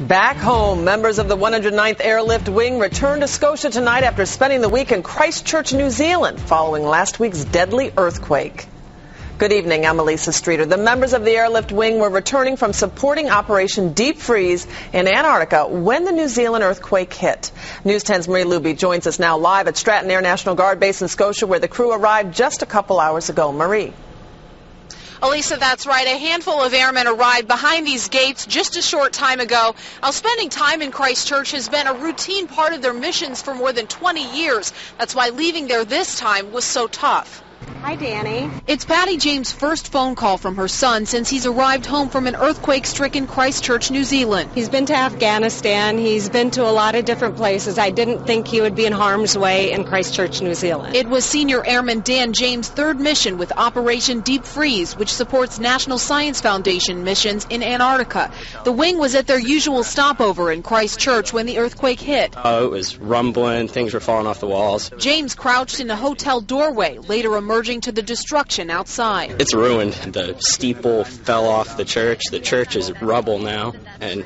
Back home, members of the 109th Airlift Wing returned to Scotia tonight after spending the week in Christchurch, New Zealand, following last week's deadly earthquake. Good evening, I'm Elisa Streeter. The members of the Airlift Wing were returning from supporting Operation Deep Freeze in Antarctica when the New Zealand earthquake hit. News 10's Marie Luby joins us now live at Stratton Air National Guard Base in Scotia, where the crew arrived just a couple hours ago. Marie. Elisa, that's right. A handful of airmen arrived behind these gates just a short time ago. Now, spending time in Christchurch has been a routine part of their missions for more than 20 years. That's why leaving there this time was so tough. Hi, Danny. It's Patty James' first phone call from her son since he's arrived home from an earthquake-stricken Christchurch, New Zealand. He's been to Afghanistan. He's been to a lot of different places. I didn't think he would be in harm's way in Christchurch, New Zealand. It was Senior Airman Dan James' third mission with Operation Deep Freeze, which supports National Science Foundation missions in Antarctica. The wing was at their usual stopover in Christchurch when the earthquake hit. It was rumbling. Things were falling off the walls. James crouched in a hotel doorway, later emerging to the destruction outside. It's ruined. The steeple fell off the church. The church is rubble now, and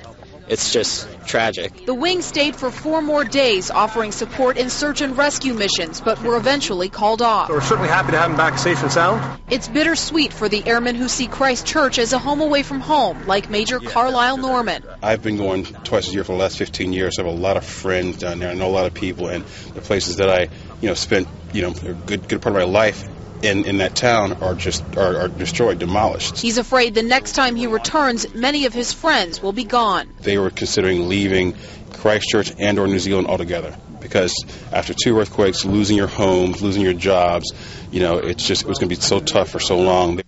it's just tragic. The wing stayed for 4 more days, offering support in search and rescue missions, but were eventually called off. We're certainly happy to have them back safe and sound. It's bittersweet for the airmen who see Christchurch as a home away from home, like Major Carlisle Norman. I've been going twice a year for the last 15 years. I have a lot of friends down there. I know a lot of people, and the places that I, spent, a good part of my life in that town are destroyed, demolished. He's afraid the next time he returns, many of his friends will be gone. They were considering leaving Christchurch and or New Zealand altogether because after 2 earthquakes, losing your homes, losing your jobs, it was going to be so tough for so long.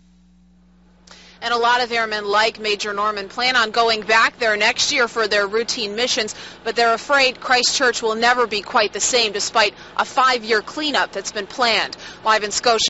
And a lot of airmen like Major Norman plan on going back there next year for their routine missions, but they're afraid Christchurch will never be quite the same despite a 5-year cleanup that's been planned. Live in Scotia.